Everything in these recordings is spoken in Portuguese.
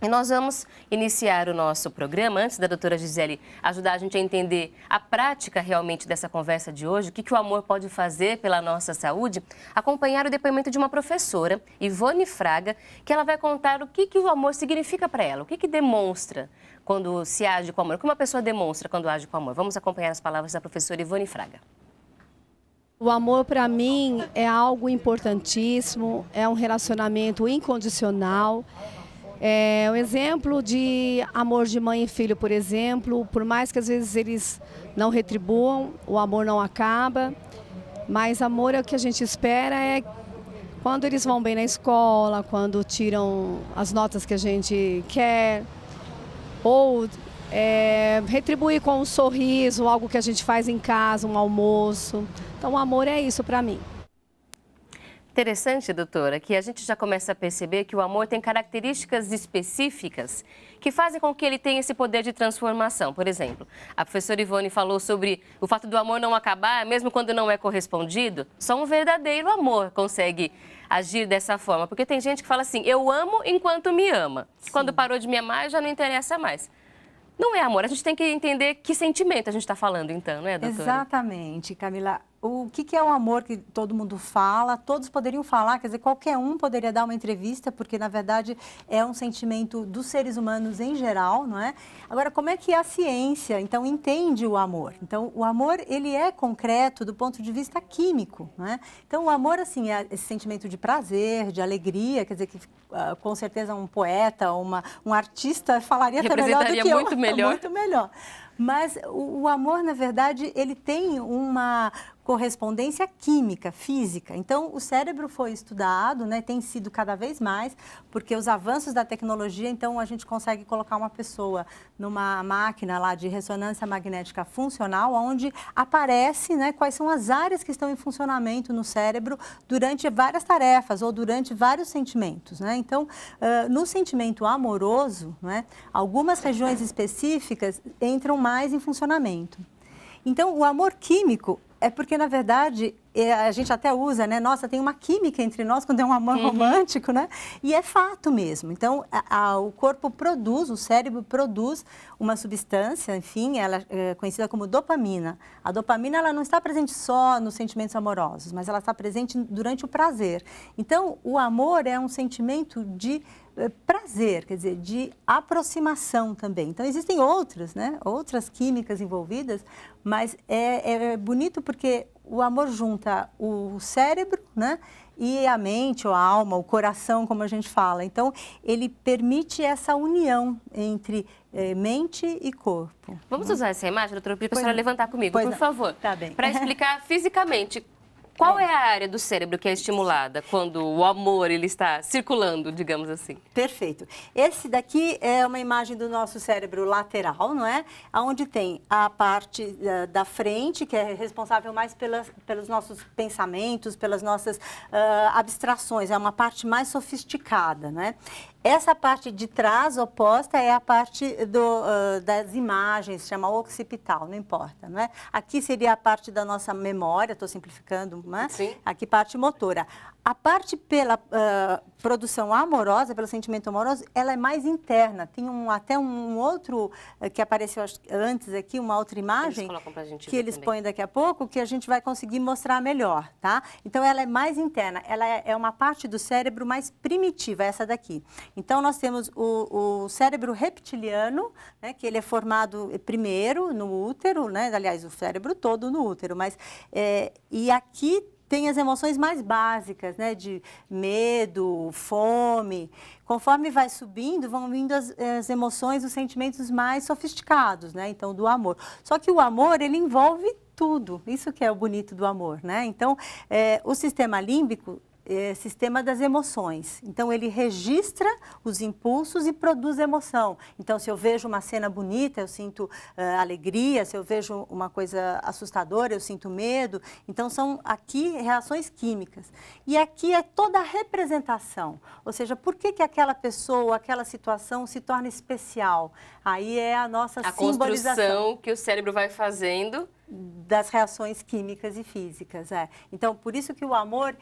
E nós vamos iniciar o nosso programa, antes da doutora Gisele ajudar a gente a entender a prática realmente dessa conversa de hoje, o que o amor pode fazer pela nossa saúde, acompanhar o depoimento de uma professora, Ivone Fraga, que ela vai contar o que o amor significa para ela, o que demonstra quando se age com amor, o que uma pessoa demonstra quando age com amor. Vamos acompanhar as palavras da professora Ivone Fraga. O amor para mim é algo importantíssimo, é um relacionamento incondicional. É um exemplo de amor de mãe e filho, por exemplo, por mais que às vezes eles não retribuam, o amor não acaba, mas amor é o que a gente espera é quando eles vão bem na escola, quando tiram as notas que a gente quer, ou retribuir com um sorriso, algo que a gente faz em casa, um almoço. Então o amor é isso para mim. Interessante, doutora, que a gente já começa a perceber que o amor tem características específicas que fazem com que ele tenha esse poder de transformação. Por exemplo, a professora Ivone falou sobre o fato do amor não acabar, mesmo quando não é correspondido. Só um verdadeiro amor consegue agir dessa forma. Porque tem gente que fala assim, eu amo enquanto me ama. Sim. Quando parou de me amar, já não interessa mais. Não é amor, a gente tem que entender que sentimento a gente está falando então, não é, doutora? Exatamente, Camila. O que é o amor que todo mundo fala? Todos poderiam falar, quer dizer, qualquer um poderia dar uma entrevista, porque, na verdade, é um sentimento dos seres humanos em geral, não é? Agora, como é que a ciência, então, entende o amor? Então, o amor, ele é concreto do ponto de vista químico, não é? Então, o amor, assim, é esse sentimento de prazer, de alegria, quer dizer, que com certeza um poeta, um artista falaria até melhor do que eu. Muito melhor. Muito melhor. Mas o amor, na verdade, ele tem uma correspondência química, física. Então, o cérebro foi estudado, né, tem sido cada vez mais, porque os avanços da tecnologia, então, a gente consegue colocar uma pessoa numa máquina lá de ressonância magnética funcional, onde aparece, né, quais são as áreas que estão em funcionamento no cérebro durante várias tarefas ou durante vários sentimentos, né? Então, no sentimento amoroso, né, algumas regiões específicas entram mais em funcionamento. Então, o amor químico é porque, na verdade, a gente até usa, né? Nossa, tem uma química entre nós quando é um amor romântico, né? E é fato mesmo. Então, o corpo produz, o cérebro produz uma substância, enfim, ela é conhecida como dopamina. A dopamina, ela não está presente só nos sentimentos amorosos, mas ela está presente durante o prazer. Então, o amor é um sentimento de prazer, quer dizer, de aproximação também. Então, existem outras, né? Outras químicas envolvidas, mas é bonito porque o amor junta o cérebro, né? E a mente, ou a alma, o coração, como a gente fala. Então, ele permite essa união entre mente e corpo. Vamos usar essa imagem, doutora, para a senhora levantar comigo, por favor. Tá bem. Para explicar fisicamente qual é a área do cérebro que é estimulada quando o amor ele está circulando, digamos assim? Perfeito. Esse daqui é uma imagem do nosso cérebro lateral, não é? Onde tem a parte da frente, que é responsável mais pelos nossos pensamentos, pelas nossas abstrações. É uma parte mais sofisticada, né? Essa parte de trás, oposta, é a parte das imagens, chama occipital, não importa, não é? Aqui seria a parte da nossa memória, estou simplificando, não é? Sim. Aqui parte motora. A parte pela produção amorosa, pelo sentimento amoroso, ela é mais interna. Tem até um outro que apareceu antes aqui, uma outra imagem que eles põem daqui a pouco, que a gente vai conseguir mostrar melhor, tá? Então, ela é mais interna. Ela é uma parte do cérebro mais primitiva, essa daqui. Então, nós temos o cérebro reptiliano, né, que ele é formado primeiro no útero, né? Aliás, o cérebro todo no útero, mas e aqui tem as emoções mais básicas, né, de medo, fome. Conforme vai subindo, vão vindo as emoções, os sentimentos mais sofisticados, né, então do amor. Só que o amor, ele envolve tudo, isso que é o bonito do amor, né? Então, o sistema límbico sistema das emoções. Então, ele registra os impulsos e produz emoção. Então, se eu vejo uma cena bonita, eu sinto alegria. Se eu vejo uma coisa assustadora, eu sinto medo. Então, são aqui reações químicas. E aqui é toda a representação. Ou seja, por que aquela pessoa, aquela situação se torna especial? Aí é a nossa simbolização. A construção que o cérebro vai fazendo das reações químicas e físicas. Então, por isso que o amor,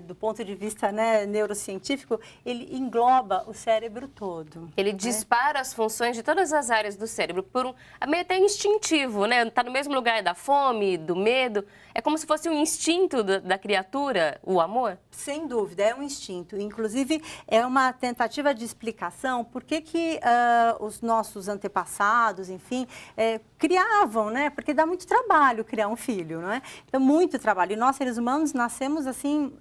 do ponto de vista, né, neurocientífico, ele engloba o cérebro todo. Ele dispara as funções de todas as áreas do cérebro, meio até instintivo, né? Está no mesmo lugar da fome, do medo. É como se fosse um instinto da criatura, o amor? Sem dúvida, é um instinto. Inclusive, é uma tentativa de explicação por que os nossos antepassados, enfim, criavam, né? Porque dá muito trabalho criar um filho, não é? Então, muito trabalho. E nós, seres humanos, nascemos, assim,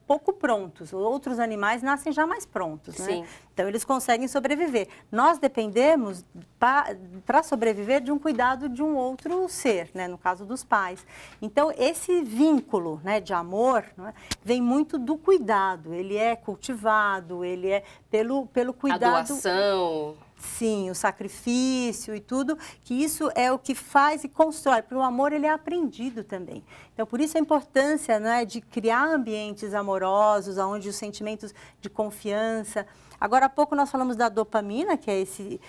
pouco prontos. Outros animais nascem já mais prontos, né? Sim. Então, eles conseguem sobreviver. Nós dependemos, para sobreviver, de um cuidado de um outro ser, né? No caso dos pais. Então, esse vínculo, né, de amor, né, vem muito do cuidado. Ele é cultivado, ele é pelo cuidado... A doação... Sim, o sacrifício e tudo, que isso é o que faz e constrói, porque o amor ele é aprendido também. Então, por isso a importância, né, de criar ambientes amorosos, onde os sentimentos de confiança... Agora há pouco nós falamos da dopamina, que é esse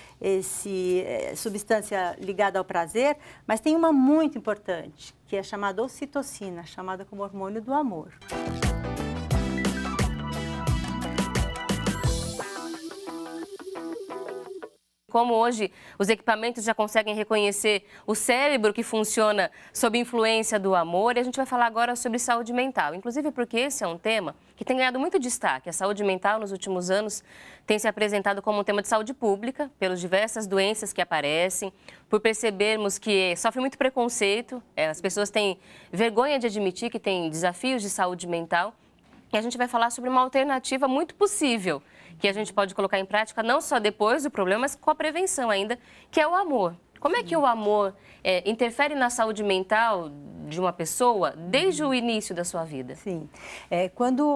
substância ligada ao prazer, mas tem uma muito importante, que é chamada ocitocina, chamada como hormônio do amor. Como hoje os equipamentos já conseguem reconhecer o cérebro que funciona sob influência do amor, e a gente vai falar agora sobre saúde mental. Inclusive porque esse é um tema que tem ganhado muito destaque. A saúde mental nos últimos anos tem se apresentado como um tema de saúde pública, pelas diversas doenças que aparecem, por percebermos que sofre muito preconceito, as pessoas têm vergonha de admitir que têm desafios de saúde mental. E a gente vai falar sobre uma alternativa muito possível, que a gente pode colocar em prática não só depois do problema, mas com a prevenção ainda, que é o amor. Como é que o amor interfere na saúde mental de uma pessoa desde o início da sua vida? Sim. Quando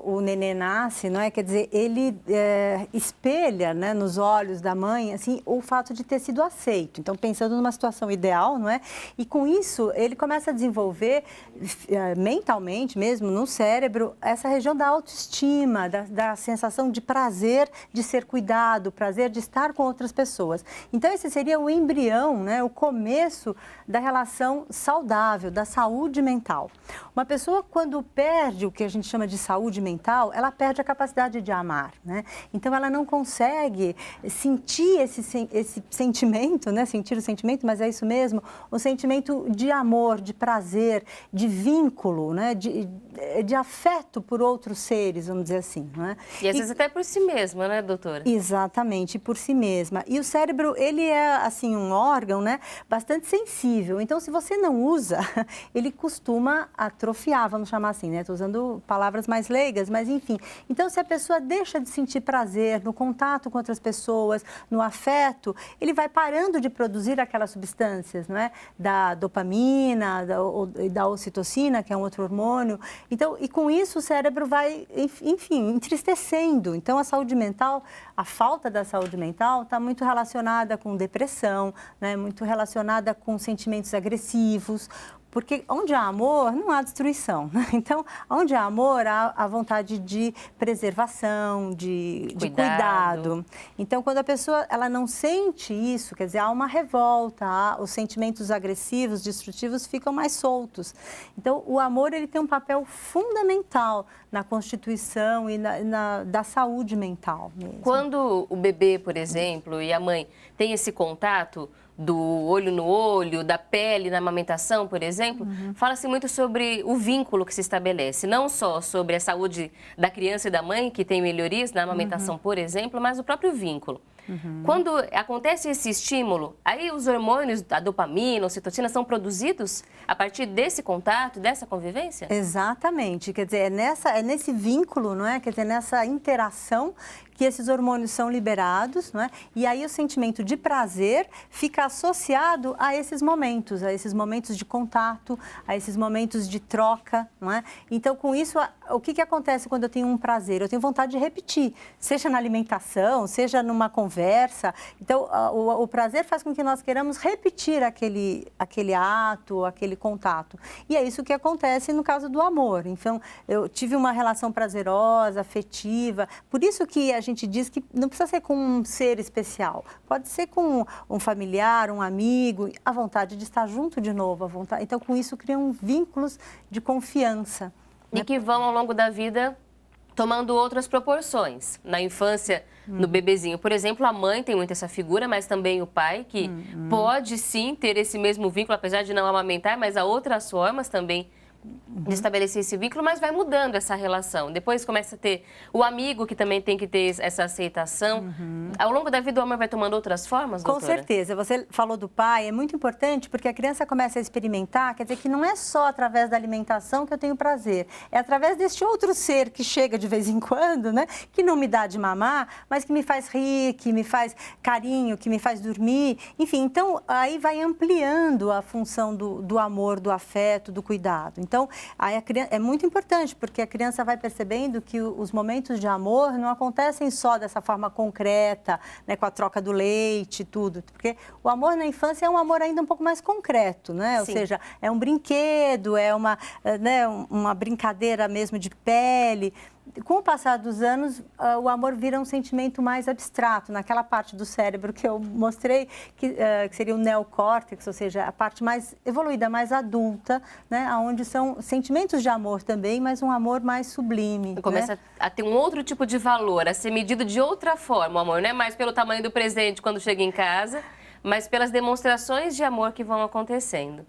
o nenê nasce, não é? Quer dizer, ele espelha, né, nos olhos da mãe, assim, o fato de ter sido aceito. Então, pensando numa situação ideal, não é? E com isso, ele começa a desenvolver mentalmente mesmo, no cérebro, essa região da autoestima, da sensação de prazer de ser cuidado, prazer de estar com outras pessoas. Então, esse seria o embrião, né, o começo da relação saudável, da saúde mental. Uma pessoa, quando perde o que a gente chama de saúde mental, ela perde a capacidade de amar, né? Então, ela não consegue sentir esse sentimento, né? Sentir o sentimento, mas é isso mesmo, o sentimento de amor, de prazer, de vínculo, né? De afeto por outros seres, vamos dizer assim, né? E às vezes até por si mesma, né, doutora? Exatamente, por si mesma. E o cérebro, ele é, assim, um órgão, né, bastante sensível. Então, se você não usa, ele costuma atrofiar, vamos chamar assim, né? Estou usando palavras mais leigas, mas enfim. Então, se a pessoa deixa de sentir prazer no contato com outras pessoas, no afeto, ele vai parando de produzir aquelas substâncias, não é? Da dopamina, da ocitocina, que é um outro hormônio. Então, e com isso o cérebro vai, enfim, entristecendo. Então, a saúde mental, a falta da saúde mental está muito relacionada com depressão, né? Muito relacionada com sentimentos agressivos, porque onde há amor, não há destruição. Então, onde há amor, há a vontade de preservação, de cuidado. Então, quando a pessoa ela não sente isso, quer dizer, há uma revolta, os sentimentos agressivos, destrutivos ficam mais soltos. Então, o amor ele tem um papel fundamental na constituição e da saúde mental mesmo. Quando o bebê, por exemplo, e a mãe têm esse contato do olho no olho, da pele na amamentação, por exemplo, fala-se muito sobre o vínculo que se estabelece, não só sobre a saúde da criança e da mãe, que tem melhorias na amamentação, por exemplo, mas o próprio vínculo. Quando acontece esse estímulo, aí os hormônios, a dopamina, a ocitocina, são produzidos a partir desse contato, dessa convivência? Exatamente, quer dizer, é nesse vínculo, não é? Quer dizer, nessa interação que esses hormônios são liberados, não é? E aí o sentimento de prazer fica associado a esses momentos de contato, a esses momentos de troca, não é? Então, com isso, o que acontece quando eu tenho um prazer? Eu tenho vontade de repetir, seja na alimentação, seja numa conversa. Então, o prazer faz com que nós queiramos repetir aquele ato, aquele contato. E é isso que acontece no caso do amor. Então, eu tive uma relação prazerosa, afetiva, por isso que a gente diz que não precisa ser com um ser especial, pode ser com um familiar, um amigo, a vontade de estar junto de novo, a vontade. Então, com isso, criam vínculos de confiança. E que vão, ao longo da vida, tomando outras proporções. Na infância, no bebezinho, por exemplo, a mãe tem muito essa figura, mas também o pai, que pode sim ter esse mesmo vínculo, apesar de não amamentar, mas há outras formas também de estabelecer esse vínculo, mas vai mudando essa relação. Depois começa a ter o amigo, que também tem que ter essa aceitação. Ao longo da vida, o amor vai tomando outras formas, doutora? Com certeza. Você falou do pai, é muito importante porque a criança começa a experimentar, quer dizer que não é só através da alimentação que eu tenho prazer, é através deste outro ser que chega de vez em quando, né? Que não me dá de mamar, mas que me faz rir, que me faz carinho, que me faz dormir. Enfim, então aí vai ampliando a função do amor, do afeto, do cuidado. Então, aí é muito importante, porque a criança vai percebendo que os momentos de amor não acontecem só dessa forma concreta, né, com a troca do leite e tudo. Porque o amor na infância é um amor ainda um pouco mais concreto, né? Ou seja, é um brinquedo, é uma brincadeira mesmo de pele. Com o passar dos anos, o amor vira um sentimento mais abstrato, naquela parte do cérebro que eu mostrei, que seria o neocórtex, ou seja, a parte mais evoluída, mais adulta, né, onde são sentimentos de amor também, mas um amor mais sublime. Começa a ter um outro tipo de valor, a ser medido de outra forma o amor, não é mais pelo tamanho do presente quando chega em casa, mas pelas demonstrações de amor que vão acontecendo.